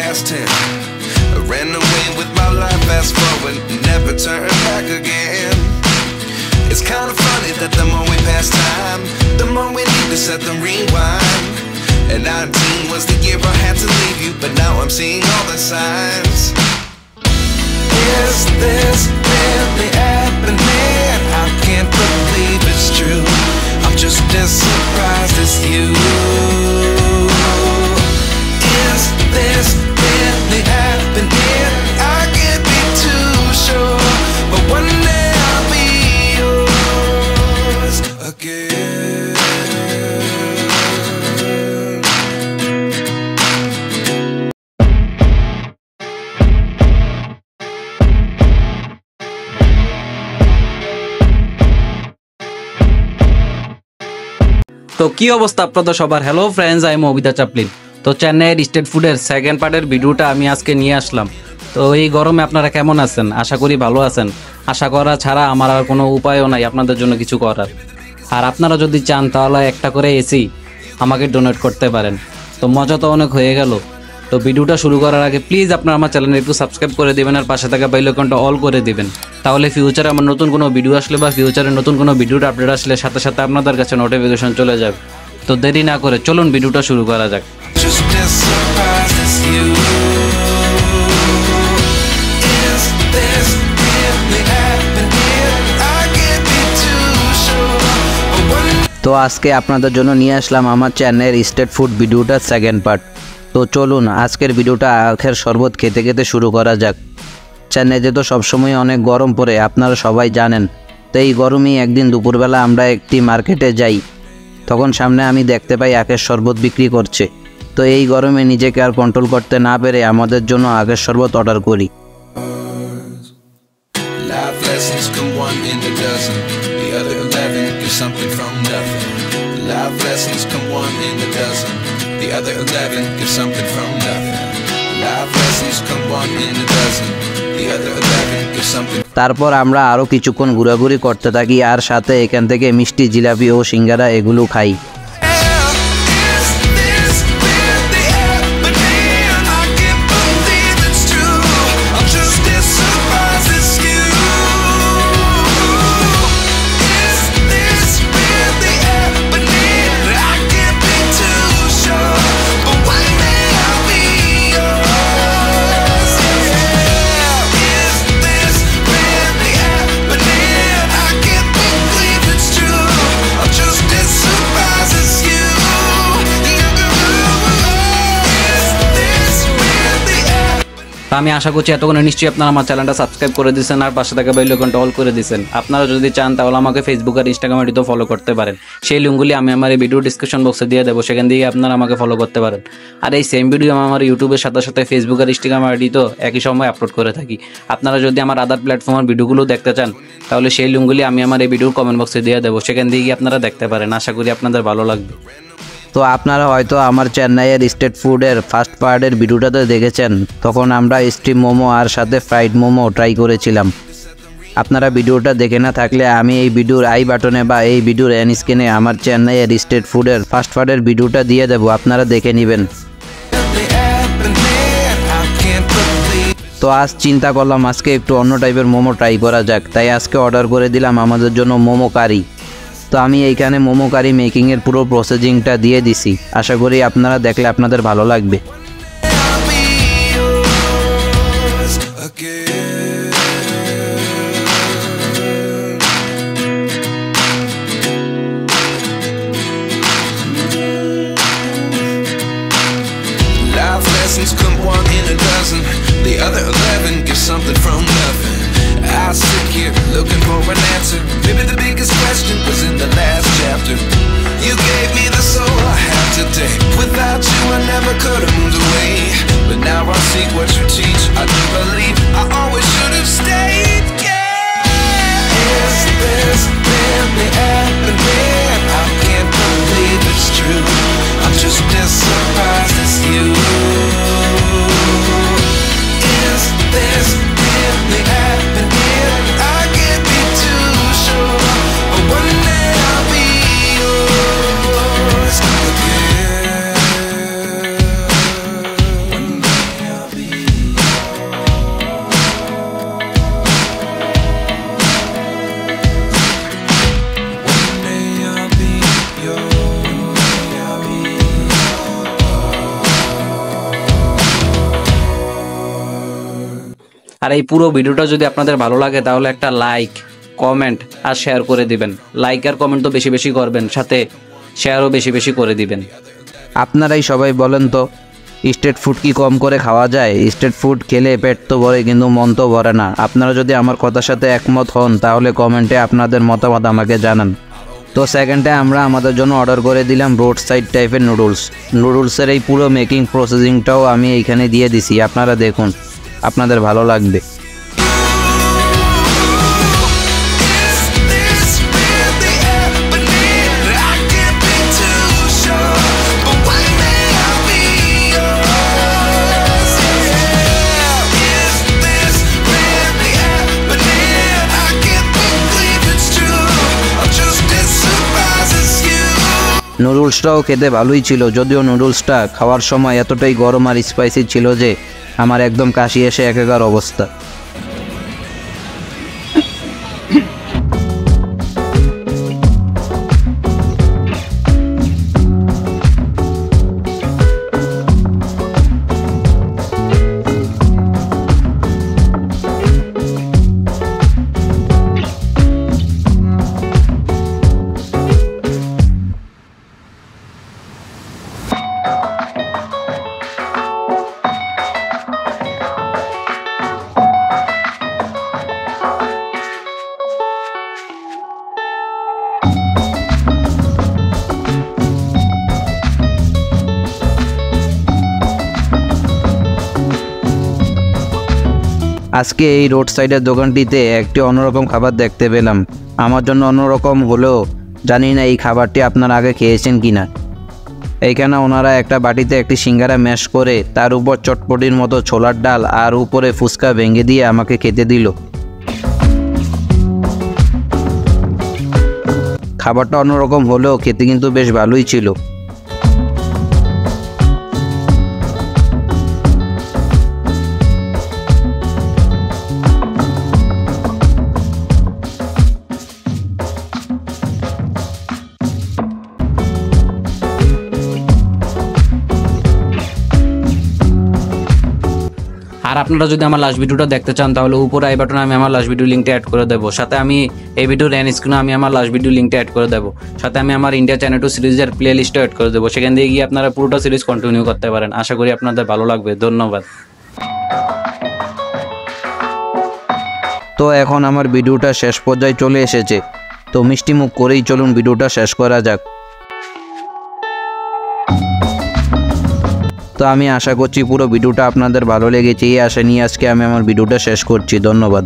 past 10. I ran away with my life, fast forward, never turn back again. It's kind of funny that the more we pass time, the more we need to set the rewind. And 19 was the year I had to leave you, but now I'm seeing all the signs. Is this really happening? I can't believe it's true. I'm just as surprised as you. Is this really happening? I can't be too sure, but one day I'll be yours again. তো কি অবস্থা আপনাদের সবার? Hello friends, I am Abita Chaplin. তো চেন্নাইয়ের street ফুডের second পার্টের ভিডিওটা আমি আজকে নিয়ে আসলাম। তো এই গরমে আপনারা কেমন আছেন? আশা করি ভালো আছেন। আশা করা ছাড়া আমার আর কোনো উপায়ও নাই আপনাদের জন্য কিছু করার। আর আপনারা যদি চান তাহলে একটা করে এসি আমাকে ডোনেট করতে পারেন। তো মজা তো অনেক হয়ে গেল। তো ভিডিওটা শুরু করার আগে প্লিজ আপনারা আমার চ্যানেলে একটু সাবস্ক্রাইব করে দেবেন আর পাশে থাকা বেল আইকনটা অল করে দিবেন। তাহলে ফিউচারে আমার নতুন কোনো ভিডিও আসলে বা ফিউচারে নতুন কোনো ভিডিওর আপডেট আসলে সাথে সাথে আপনাদের কাছে নোটিফিকেশন চলে যাবে। তো দেরি না করে চলুন ভিডিওটা শুরু করা যাক। তো আজকে আপনাদের জন্য নিয়ে আসলাম আমার চ্যানেলের স্ট্রিট ফুড ভিডিওটার সেকেন্ড পার্ট। তো চলুন আজকের ভিডিওটা আখের শরবত খেতে খেতে শুরু করা যাক। চেন্নাইতে তো সবসময় অনেক গরম পড়ে, আপনারা সবাই জানেন। তো এই গরমেই একদিন দুপুরবেলা আমরা একটি মার্কেটে যাই, তখন সামনে আমি দেখতে পাই আখের শরবত বিক্রি করছে। তো এই গরমে নিজেকে আর কন্ট্রোল করতে না পেরে আমাদের জন্য আখের শরবত অর্ডার করি। তারপর আমরা আরও কিছুক্ষণ ঘোরাঘুরি করতে থাকি আর সাথে এখান থেকে মিষ্টি, জিলাপি ও সিঙ্গারা এগুলো খাই। আমি আশা করছি এতক্ষণে নিশ্চয়ই আপনারা আমার চ্যানেলটা সাবস্ক্রাইব করে দিয়েছেন আর পাশে থাকা বেল আইকনটা অল করে দিয়েছেন। আপনারা যদি চান তাহলে আমাকে ফেসবুক আর ইনস্টাগ্রাম আইডিতেও ফলো করতে পারেন। সেই লিঙ্কগুলি আমি আমার এই ভিডিও ডিসক্রিপশন বক্সে দিয়ে দেবো, সেখান থেকে আপনারা আমাকে ফলো করতে পারেন। আর এই সেম ভিডিও আমি আমার ইউটিউবের সাথে সাথে ফেসবুক আর ইনস্টাগ্রাম আইডিতেও একই সময় আপলোড করে থাকি। আপনারা যদি আমার আদার প্ল্যাটফর্মের ভিডিওগুলো দেখতে চান তাহলে সেই লিঙ্কগুলি আমি আমার এই ভিডিওর কমেন্ট বক্সে দিয়ে দেবো, সেখান থেকে আপনারা দেখতে পারেন। আশা করি আপনাদের ভালো লাগবে। তো আপনারা হয়তো আমার চেন্নাইয়ের স্ট্রিট ফুডের ফার্স্ট পার্টের ভিডিওটাতে দেখেছেন, তখন আমরা স্টিম মোমো আর সাথে ফ্রাইড মোমো ট্রাই করেছিলাম। আপনারা ভিডিওটা দেখে না থাকলে আমি এই ভিডিওর আই বাটনে বা এই ভিডিওর এন্ড স্ক্রিনে আমার চেন্নাইয়ের স্ট্রিট ফুডের ফার্স্ট পার্টের ভিডিওটা দিয়ে দেবো, আপনারা দেখে নেবেন। তো আজ চিন্তা করলাম আজকে একটু অন্য টাইপের মোমো ট্রাই করা যাক, তাই আজকে অর্ডার করে দিলাম আমাদের জন্য মোমো কারি। তো আমি এইখানে মোমো কারি মেকিংয়ের পুরো প্রসেসিংটা দিয়ে দিছি, আশা করি আপনারা দেখলে আপনাদের ভালো লাগবে। The other 11 give something from nothing. I sit here looking for an answer. Maybe the biggest question was in the last chapter. You gave me the soul I have today. Without you I never could have moved away. But now I see what you teach. I do believe I always should have stayed. Yeah. Is this really happening? I can't believe it's true. I'm just as surprised as you. Is this really happening? I can't be too sure, but one day I'll be yours again. One day আর এই পুরো ভিডিওটা যদি আপনাদের ভালো লাগে তাহলে একটা like, comment আর share করে দিবেন। লাইক আর কমেন্ট তো বেশি বেশি করবেন, সাথে শেয়ারও বেশি বেশি করে দিবেন। আপনারাই সবাই বলেন তো, স্ট্রিট ফুড কি কম করে খাওয়া যায়? স্ট্রিট ফুড খেলে পেট তো ভরে কিন্তু মন তো ভরে না। আপনারা যদি আমার কথার সাথে একমত হন তাহলে কমেন্টে আপনাদের মতামত আমাকে জানান। তো সেকেন্ডে আমরা আমাদের জন্য অর্ডার করে দিলাম রোড সাইড টাইপের নুডলসের এই পুরো মেকিং প্রসেসিংটাও আমি এইখানে দিয়ে দিছি। আপনারা দেখুন, আপনাদের ভালো লাগবে। নুডলসটাও খেতে ভালোই ছিল, যদিও নুডলসটা খাওয়ার সময় এতটাই গরম আর স্পাইসি ছিল যে আমার একদম কাশি এসে একাকার অবস্থা। আজকে এই রোড সাইডের দোকানটিতে একটি অন্যরকম খাবার দেখতে পেলাম। আমার জন্য অন্যরকম হলেও জানি না এই খাবারটি আপনারা আগে খেয়েছেন কিনা। এইখানে ওনারা একটা বাটিতে একটি সিঙ্গারা ম্যাশ করে তার উপর চটপটির মতো ছোলার ডাল আর উপরে ফুচকা ভেঙে দিয়ে আমাকে খেতে দিল। খাবারটা অন্যরকম হলেও খেতে কিন্তু বেশ ভালোই ছিল। আর আপনারা যদি আমার লাস্ট ভিডিওটা দেখতে চান তাহলে উপরে আই বাটনে আমি আমার লাস্ট ভিডিও লিঙ্কটা অ্যাড করে দেবো। সাথে আমি এই ভিডিওর এন্ড স্ক্রিনে আমি আমার লাস্ট ভিডিও লিঙ্কটা অ্যাড করে দেবো। সাথে আমি আমার ইন্ডিয়া চ্যানেল টু সিরিজের প্লে লিস্টটা অ্যাড করে দেবো। সেখান দিয়ে গিয়ে আপনারা পুরোটা সিরিজ কন্টিনিউ করতে পারেন। আশা করি আপনাদের ভালো লাগবে। ধন্যবাদ। তো এখন আমার ভিডিওটা শেষ পর্যায়ে চলে এসেছে, তো মিষ্টি মুখ করেই চলুন ভিডিওটা শেষ করা যাক। তো আমি আশা করছি পুরো ভিডিওটা আপনাদের ভালো লেগেছে। এই আশা নিয়ে আজকে আমি আমার ভিডিওটা শেষ করছি। ধন্যবাদ।